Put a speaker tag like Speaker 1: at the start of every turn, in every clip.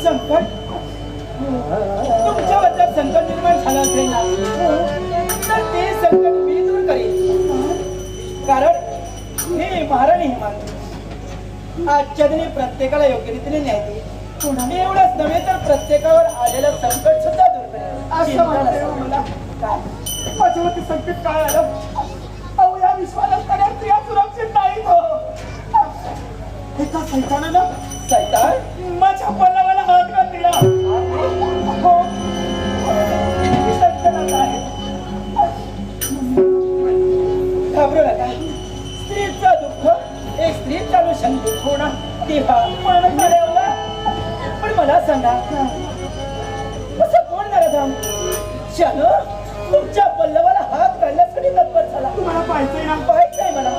Speaker 1: संकट तुमच्यावर जर संकट निर्माण झालं असेल ना तर ते संकट मी दूर करेन. कारण हे महाराणी हेमांगी आजच्या दिनी प्रत्येकाला योग्य रीतीने न्याय देईल. एवढंच नव्हे तर प्रत्येकावर आलेलं संकट सुद्धा दूर करेल. असं मला काय माझ्यावरती संकट काय आलं? अहो या विश्वाला सगळ्या स्त्रिया सुरक्षित नाहीत हो. एका सैतानानं सैतान माझ्या पल्लवाला हात का दिला हो. घाबरू नका. स्त्रीचं दुःख एक स्त्री चालू शकते होणार तेव्हा म्हणून झालं. पण मला सांगा कसं कोण नरधाम शानू तुमच्या पल्लवाला हात काढण्यासाठी तत्पर झाला? तुम्हाला पाहायचंय ना? पाहायचंय मला.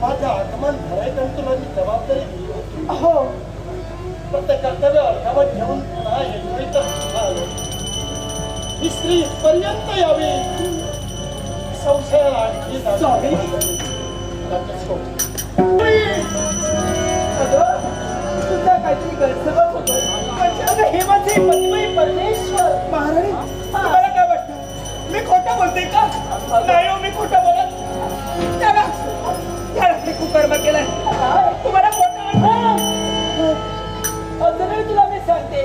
Speaker 2: माझं आगमन भरायचं तुला मी जबाबदारी दिली होती.
Speaker 1: हो
Speaker 2: पण ते कर्तव्य अर्धावट घेऊन पुन्हा येतोय. ही स्त्री पर्यंत यावी संशयाला आणखी
Speaker 1: तुझा काहीतरी गैरसमज होतो. हे माझे पतिमय परमेश्वर महाराणी तुम्हाला काय वाटतं? मी खोटं बोलते का? नाही हो मी खोटं बोलत. त्याला कुकर्म केलाय. तुम्हाला खोटं वाटतं? अजूनही तुला मी सांगते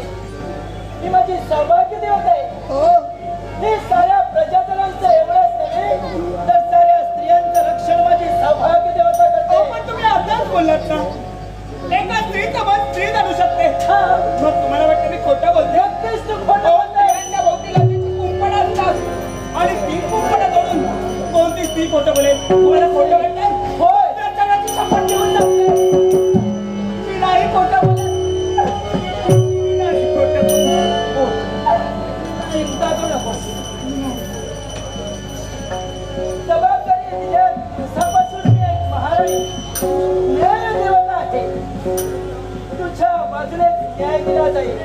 Speaker 1: ही माझी सौभाग्य देवता आहे. हो हे साऱ्या प्रजाजनांचं एवढंच नव्हे तर साऱ्या स्त्रियांचं रक्षण माझी सौभाग्य देवता करते. पण तुम्ही आताच बोललात ना एका स्त्रीचं मन स्त्री जाणू शकते. मग तुम्हाला वाटतं मी खोटं बोलते? अगदीच तू खोटं बोलते. भोवती लगेच कुंपण असतात आणि ती कुंपण तोडून कोणती स्त्री खोटं बोलेल? तुम्हाला खोटं वाटतं? होय शपथ घेऊन टाकते. मी नाही खोटं बोलत. मी नाही खोटं बोलत. चिंता करू नकोस. जबाबदारी दिल्या दिवसापासून मी एक महाराणी न्याय देवता आहे. तुझ्या बाजूने न्याय दिला जाईल.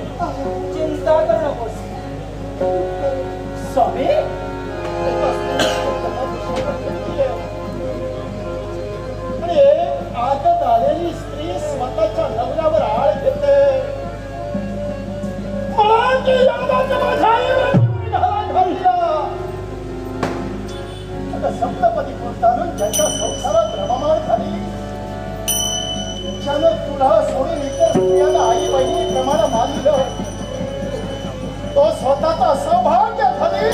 Speaker 1: चिंता करू नकोस. स्वामी
Speaker 2: आदत आलेली स्त्री स्वतःच्या नवऱ्यावर आळ घेते. आता सप्तपदी पुरताना ज्याच्या संसारात रममाण झाली ज्यानं तुला सोडून इतर स्त्रियाला आई बहिणी प्रमाणे मानलं तो स्वतःचा सौभाग्य धनी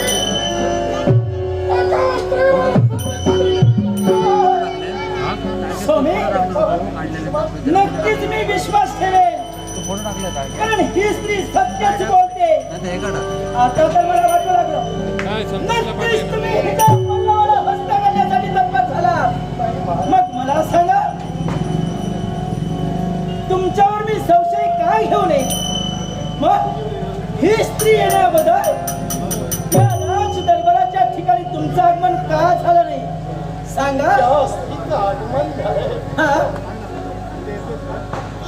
Speaker 1: स्वामी नक्कीच मी विश्वास ठेवेन. कारण ही स्त्री सत्यच बोलते. आता तर मला वाटू लागलं नक्कीच तुम्ही हिच्या पल्लवाला हस्त घालण्यासाठी तत्पर झाला. मग मला सांगा तुमच्यावर मी संशय काय घेऊ नये? मग ही स्त्री येण्याबद्दल या राज दरबाराच्या ठिकाणी तुमचं आगमन का झालं नाही सांगा.
Speaker 2: आगमन झाले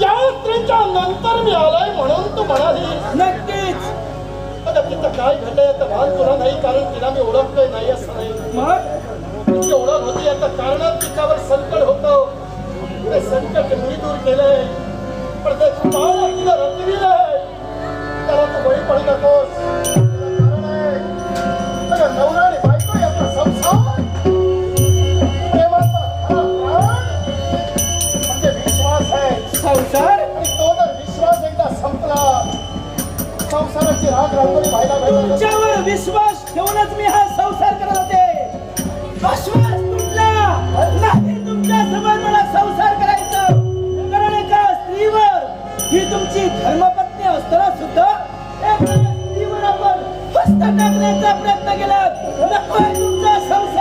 Speaker 2: या स्त्रीच्या नंतर मी आलाय म्हणून तू म्हणाली.
Speaker 1: नक्कीच.
Speaker 2: आता तिथं काय घडलंय आता भान तुला नाही कारण तिला मी ओळखलंय नाही असं नाही.
Speaker 1: मग
Speaker 2: तिची ओळख होती आता कारणात तिच्यावर संकट होतं. ते संकट मी दूर केलंय पण ते पाव तिला रंगविलंय. त्याला तू बळी पडू नकोस. कारण आहे सगळं नवरा आणि बायको याचा संसार
Speaker 1: संसार
Speaker 2: आणि तो जर विश्वास एकदा संपला संसाराची राग रांगोळी व्हायला पाहिजे.
Speaker 1: तुमच्यावर विश्वास ठेवूनच मी हा संसार करत होते. विश्वास तुटला नाही तुमच्या समोर मला संसार करायचा. कारण एका स्त्रीवर ही तुमची धर्मपत्नी असताना सुद्धा एका स्त्रीवर आपण हस्त टाकण्याचा प्रयत्न केला. नकोय तुमचा संसार.